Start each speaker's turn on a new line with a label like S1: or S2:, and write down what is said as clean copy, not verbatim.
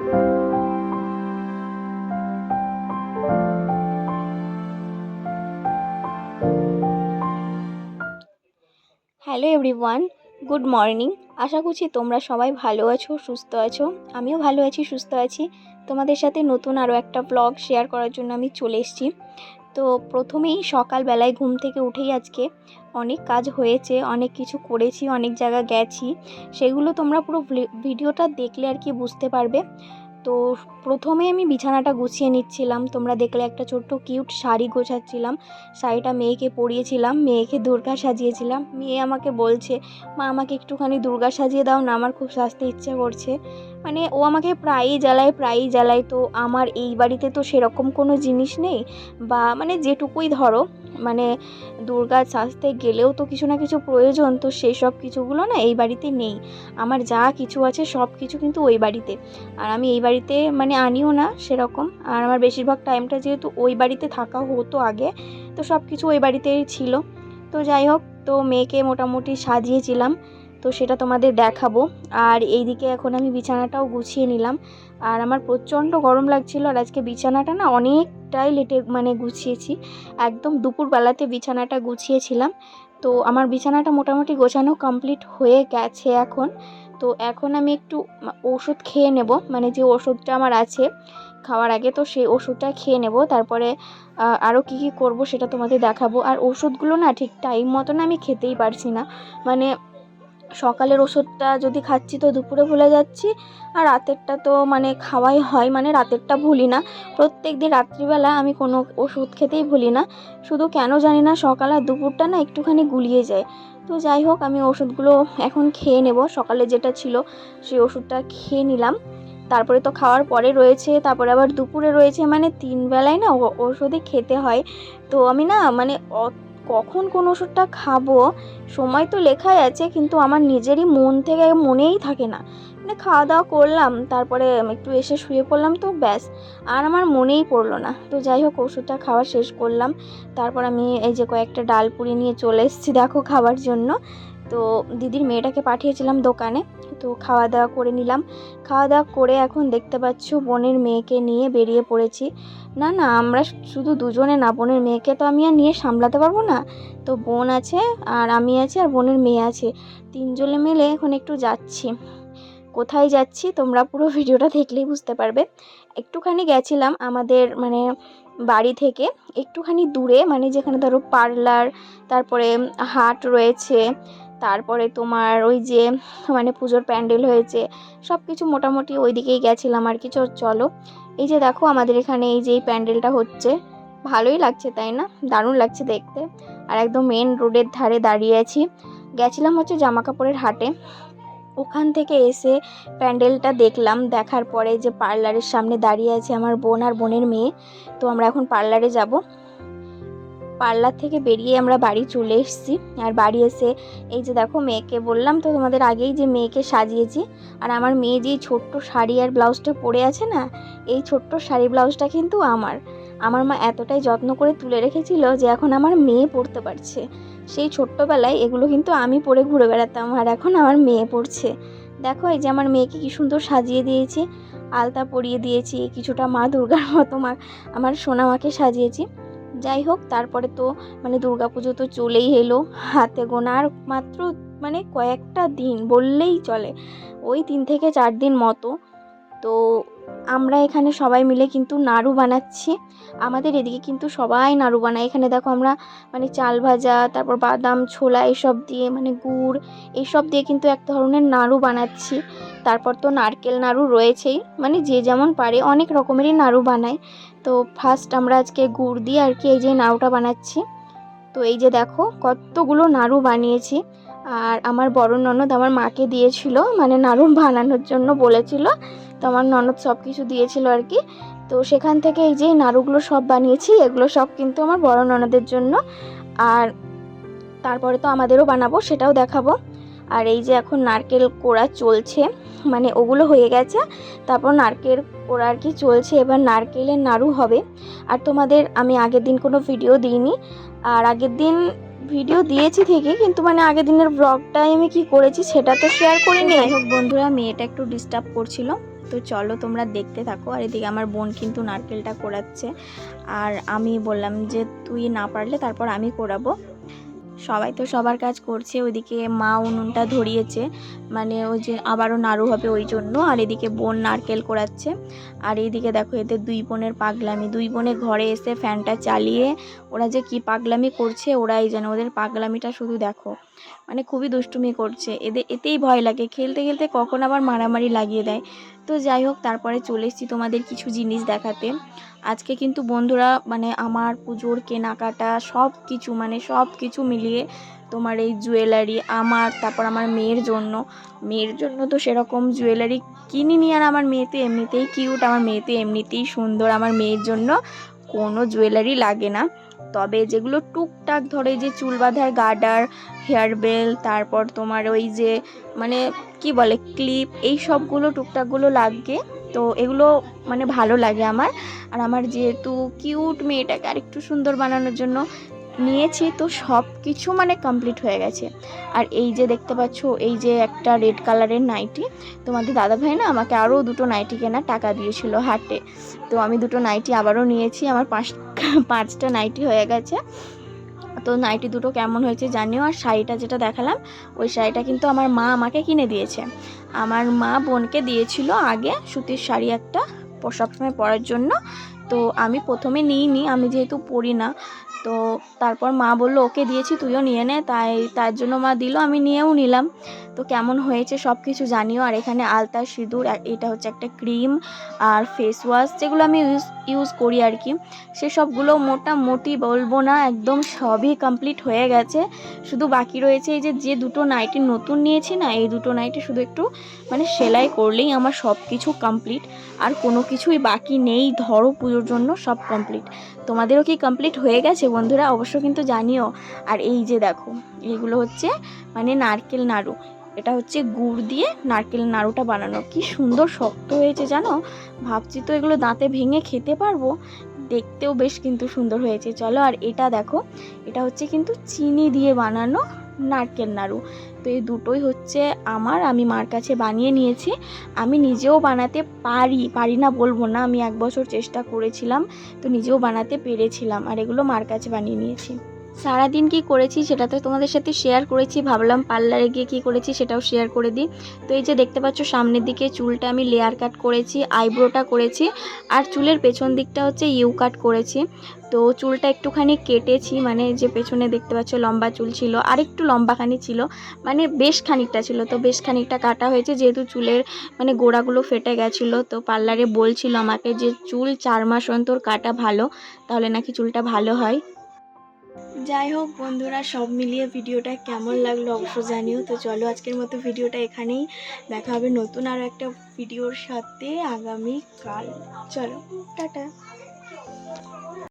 S1: Hello everyone, good morning. আশা করছি তোমরা সবাই ভালো আছো, সুস্থ আছো। আমিও ভালো আছি, সুস্থ আছি। তোমাদের সাথে নতুন আরও একটা ব্লগ শেয়ার করার জন্য আমি চলে এসেছি। তো প্রথমেই সকালবেলায় ঘুম থেকে উঠেই আজকে অনেক কাজ হয়েছে, অনেক কিছু করেছি, অনেক জায়গা গেছি। সেগুলো তোমরা পুরো ভিডিওটা দেখলে আর কি বুঝতে পারবে। তো প্রথমে আমি বিছানাটা গুছিয়ে নিচ্ছিলাম। তোমরা দেখলে একটা ছোট্ট কিউট শাড়ি গোছাচ্ছিলাম। শাড়িটা মেয়েকে পরিয়েছিলাম, মেয়েকে দুর্গা সাজিয়েছিলাম। মেয়ে আমাকে বলছে, মা আমাকে একটুখানি দুর্গা সাজিয়ে দাও না, আমার খুব সাজতে ইচ্ছে করছে। মানে ও আমাকে প্রায়ই জ্বালায়। তো আমার এই বাড়িতে তো সেরকম কোনো জিনিস নেই, বা মানে যেটুকুই ধরো মানে দুর্গা সাজতে গেলেও তো কিছু না কিছু প্রয়োজন, তো সেই সব কিছুগুলো না এই বাড়িতে নেই। আমার যা কিছু আছে সব কিছু কিন্তু ওই বাড়িতে। আর আমি এই বাড়িতে মানে আনিও না সেরকম। আর আমার বেশিরভাগ টাইমটা যেহেতু ওই বাড়িতে থাকা হতো আগে, তো সব কিছু ওই বাড়িতেই ছিল। তো যাই হোক, তো মেয়েকে মোটামুটি সাজিয়েছিলাম, তো সেটা তোমাদের দেখাবো। আর এইদিকে এখন আমি বিছানাটাও গুছিয়ে নিলাম। আর আমার প্রচণ্ড গরম লাগছিল, আর আজকে বিছানাটা না অনেকটাই লেটে মানে গুছিয়েছি। একদম দুপুরবেলাতে বিছানাটা গুছিয়েছিলাম। তো আমার বিছানাটা মোটামুটি গোছানো কমপ্লিট হয়ে গেছে এখন। তো এখন আমি একটু ওষুধ খেয়ে নেব, মানে যে ওষুধটা আমার আছে খাওয়ার আগে, তো সেই ওষুধটা খেয়ে নেব। তারপরে আরও কী করব সেটা তোমাদের দেখাবো। আর ওষুধগুলো না ঠিক টাইম মতন আমি খেতেই পারছি না। মানে সকালের ওষুধটা যদি খাচ্ছি তো দুপুরে ভুলে যাচ্ছি, আর রাতেরটা তো মানে খাওয়াই হয়, মানে রাতেরটা ভুলি না। প্রত্যেক দিন রাত্রিবেলা আমি কোনো ওষুধ খেতেই ভুলি না, শুধু কেন জানি না সকাল আর দুপুরটা না একটুখানি গুলিয়ে যায়। তো যাই হোক, আমি ওষুধগুলো এখন খেয়ে নেব। সকালে যেটা ছিল সেই ওষুধটা খেয়ে নিলাম। তারপরে তো খাওয়ার পরে রয়েছে, তারপরে আবার দুপুরে রয়েছে, মানে 3 বেলায় না ওষুধই খেতে হয়। তো আমি না মানে কখন কোন ওষুধটা খাবো সময় তো লেখাই আছে, কিন্তু আমার নিজেরই মন থেকে মনেই থাকে না। মানে খাওয়া দাওয়া করলাম, তারপরে একটু এসে শুয়ে পড়লাম, তো ব্যাস আর আমার মনেই পড়লো না। তো যাই হোক, ওষুধটা খাওয়া শেষ করলাম। তারপর আমি এই যে কয়েকটা ডাল পুরি নিয়ে চলে এসেছি দেখো খাবার জন্য। তো দিদির মেয়েটাকে পাঠিয়েছিলাম দোকানে, তো খাওয়া দাওয়া করে নিলাম। খাওয়া দাওয়া করে এখন দেখতে পাচ্ছ বোনের মেয়েকে নিয়ে বেরিয়ে পড়েছি। না না, আমরা শুধু দুজনে না, বোনের মেয়েকে তো আমি আর নিয়ে সামলাতে পারবো না। তো বোন আছে, আর আমি আছি, আর বোনের মেয়ে আছে, 3 জনে মিলে এখন একটু যাচ্ছি। কোথায় যাচ্ছি তোমরা পুরো ভিডিওটা দেখলেই বুঝতে পারবে। একটুখানি গেছিলাম আমাদের মানে বাড়ি থেকে একটুখানি দূরে, মানে যেখানে ধরো পার্লার, তারপরে হাট রয়েছে, তারপরে তোমার ওই যে মানে পুজোর প্যান্ডেল হয়েছে, সব কিছু মোটামুটি ওই দিকেই গেছিলাম আর কি। চলো, এই যে দেখো আমাদের এখানে এই যে এই প্যান্ডেলটা হচ্ছে, ভালোই লাগছে তাই না? দারুণ লাগছে দেখতে। আর একদম মেন রোডের ধারে দাঁড়িয়ে আছি। গেছিলাম হচ্ছে জামা কাপড়ের হাটে, ওখান থেকে এসে প্যান্ডেলটা দেখলাম। দেখার পরে যে পার্লারের সামনে দাঁড়িয়ে আছে আমার বোন আর বোনের মেয়ে, তো আমরা এখন পার্লারে যাব। পার্লার থেকে বেরিয়ে আমরা বাড়ি চলে এসেছি। আর বাড়ি এসে এই যে দেখো মেয়েকে বললাম তো তোমাদের আগেই যে মেয়েকে সাজিয়েছি। আর আমার মেয়ে যেই ছোট্ট শাড়ি আর ব্লাউজটা পরে আছে না, এই ছোট্ট শাড়ি ব্লাউজটা কিন্তু আমার মা এতটাই যত্ন করে তুলে রেখেছিল যে এখন আমার মেয়ে পরতে পারছে। সেই ছোট্টবেলায় এগুলো কিন্তু আমি পরে ঘুরে বেড়াতাম, আর এখন আমার মেয়ে পরছে। দেখো এই যে আমার মেয়েকে কি সুন্দর সাজিয়ে দিয়েছি, আলতা পরিয়ে দিয়েছি, কিছুটা মা দুর্গার মতো আমার সোনা মাকে সাজিয়েছি। যাই হোক, তারপরে তো মানে দুর্গাপুজো তো চলেই এলো, হাতে গোনা আর মাত্র মানে কয়েকটা দিন বললেই চলে, ওই 3 থেকে 4 দিন মতো। তো আমরা এখানে সবাই মিলে কিন্তু নাড়ু বানাচ্ছি। আমাদের এদিকে কিন্তু সবাই নাড়ু বানায়। এখানে দেখো আমরা মানে চাল ভাজা, তারপর বাদাম ছোলা এসব দিয়ে, মানে গুড় এইসব দিয়ে কিন্তু এক ধরনের নাড়ু বানাচ্ছি। তারপর তো নারকেল নাড়ু রয়েছেই, মানে যে যেমন পারে অনেক রকমেরই নাড়ু বানায়। তো ফার্স্ট আমরা আজকে গুড় দিয়ে আর কি এই যে নাড়ুটা বানাচ্ছি। তো এই যে দেখো কতগুলো নাড়ু বানিয়েছি। আর আমার বড় ননদ আমার মাকে দিয়েছিল, মানে নাড়ু বানানোর জন্য বলেছিল, তো আমার ননদ সব কিছু দিয়েছিল আর কি। তো সেখান থেকে এই যে নাড়ুগুলো সব বানিয়েছি, এগুলো সব কিন্তু আমার বড় ননদের জন্য। আর তারপরে তো আমাদেরও বানাবো, সেটাও দেখাবো। আর এই যে এখন নারকেল কোড়া চলছে, মানে ওগুলো হয়ে গেছে, তারপর নারকেল কোড়া আর কি চলছে, এবার নারকেলের নাড়ু হবে। আর তোমাদের আমি আগের দিন কোনো ভিডিও দিইনি, আর আগের দিন ভিডিও দিয়েছি ঠিকই, কিন্তু মানে আগের দিনের ব্লগটাই আমি কি করেছি সেটা তো শেয়ার করিনি। যাই হোক বন্ধুরা, মেয়েটা একটু ডিস্টার্ব করছিল, তো চলো তোমরা দেখতে থাকো। আর এদিকে আমার বোন কিন্তু নারকেলটা কোড়াচ্ছে, আর আমি বললাম যে তুই না পারলে তারপর আমি কোড়াবো। সবাই তো সবার কাজ করছে। ওইদিকে মা উনুনটা ধরিয়েছে, মানে ওই যে আবারও নাড়ু হবে ওই জন্য। আর এদিকে বোন নারকেল কোড়াচ্ছে। আর এইদিকে দেখো এদের দুই বোনের পাগলামি, দুই বোনে ঘরে এসে ফ্যানটা চালিয়ে ওরা যে কি পাগলামি করছে ওরাই জানে। ওদের পাগলামিটা শুধু দেখো, মানে খুবই দুষ্টুমি করছে। এতেই ভয় লাগে, খেলতে খেলতে কখন আবার মারামারি লাগিয়ে দেয়। তো যাই হোক, তারপরে চলে এসেছি তোমাদের কিছু জিনিস দেখাতে। আজকে কিন্তু বন্ধুরা মানে আমার পুজোর কেনাকাটা সব কিছু, মানে সব কিছু মিলিয়ে তোমার এই জুয়েলারি আমার, তারপর আমার মেয়ের জন্য তো সেরকম জুয়েলারি কিনিনি। আর আমার মেয়ে তো এমনিতেই কিউট, আমার মেয়ে তো এমনিতেই সুন্দর, আমার মেয়ের জন্য কোনো জুয়েলারি লাগে না। তবে যেগুলো টুকটাক ধরে, যে চুল বাঁধার গার্ডার, হেয়ার বেল, তারপর তোমার ওই যে মানে কি বলে ক্লিপ, এই সবগুলো টুকটাকগুলো লাগে। তো এগুলো মানে ভালো লাগে আমার। আর আমার যেহেতু কিউট মেয়েটাকে আরেকটু সুন্দর বানানোর জন্য নিয়েছি, তো সব কিছু মানে কমপ্লিট হয়ে গেছে। আর এই যে দেখতে পাচ্ছ, এই যে একটা রেড কালারের নাইটি, তোমাদের দাদাভাই না আমাকে আরও দুটো নাইটি কেনার টাকা দিয়েছিল হাটে। তো আমি দুটো নাইটি আবারও নিয়েছি, আমার পাঁচটা নাইটি হয়ে গেছে। তো নাইটি দুটো কেমন হয়েছে জানিও। আর শাড়িটা যেটা দেখালাম, ওই শাড়িটা কিন্তু আমার মা আমাকে কিনে দিয়েছে। আমার মা বোনকে দিয়েছিল আগে সুতির শাড়ি একটা সবসময় পরার জন্য। তো আমি প্রথমে নিইনি, আমি যেহেতু পরি না। তো তারপর মা বললো ওকে দিয়েছি তুইও নিয়ে নে, তার জন্য মা দিল, আমি নিয়েও নিলাম। তো কেমন হয়েছে সব কিছু জানিও। আর এখানে আলতা, সিঁদুর, এটা হচ্ছে একটা ক্রিম আর ফেস ওয়াশ, যেগুলো আমি ইউজ করি আর কি, সেসবগুলো মোটামুটি বলবো না, একদম সবই কমপ্লিট হয়ে গেছে। শুধু বাকি রয়েছে এই যে দুটো নাইটি নতুন নিয়েছি না, এই দুটো নাইটি শুধু একটু মানে সেলাই করলেই আমার সব কিছু কমপ্লিট। আর কোনো কিছুই বাকি নেই, ধরো পুজোর জন্য সব কমপ্লিট। তোমাদেরও কি কমপ্লিট হয়ে গেছে বন্ধুরা? অবশ্য কিন্তু জানিও। আর এই যে দেখো, এইগুলো হচ্ছে মানে নারকেল নাড়ু। এটা হচ্ছে গুড় দিয়ে নারকেল নাড়ুটা বানানো, কি সুন্দর শক্ত হয়েছে জানো। ভাবছি তো এগুলো দাঁতে ভেঙে খেতে পারবো, দেখতেও বেশ কিন্তু সুন্দর হয়েছে। চলো, আর এটা দেখো, এটা হচ্ছে কিন্তু চিনি দিয়ে বানানো নারকেল নাড়ু। তো এই দুটোই হচ্ছে আমি মার কাছে বানিয়ে নিয়েছি। আমি নিজেও বানাতে পারি না বলবো না, আমি 1 বছর চেষ্টা করেছিলাম, তো নিজেও বানাতে পেরেছিলাম। আর এগুলো মার কাছে বানিয়ে নিয়েছি। সারাদিন কি করেছি সেটা তো তোমাদের সাথে শেয়ার করেছি, ভাবলাম পার্লারে গিয়ে কি করেছি সেটাও শেয়ার করে দিই। তো এই যে দেখতে পাচ্ছ সামনের দিকে চুলটা আমি লেয়ার কাট করেছি, আইব্রোটা করেছি, আর চুলের পেছন দিকটা হচ্ছে ইউ কাট করেছি। তো চুলটা একটুখানি কেটেছি, মানে যে পেছনে দেখতে পাচ্ছ লম্বা চুল ছিল, আর একটু লম্বাখানি ছিল, মানে বেশ খানিকটা ছিল, তো বেশ খানিকটা কাটা হয়েছে, যেহেতু চুলের মানে গোড়াগুলো ফেটে গেছিলো। তো পার্লারে বলছিল আমাকে যে চুল 4 মাস অন্তর কাটা ভালো, তাহলে নাকি চুলটা ভালো হয়। যাই হোক বন্ধুরা, সব মিলিয়ে ভিডিওটা কেমন লাগলো অবশ্য জানিও। তো চলো আজকের মতো ভিডিওটা এখানেই, দেখা হবে নতুন আরও একটা ভিডিওর সাথে আগামীকাল। চলো টাটা।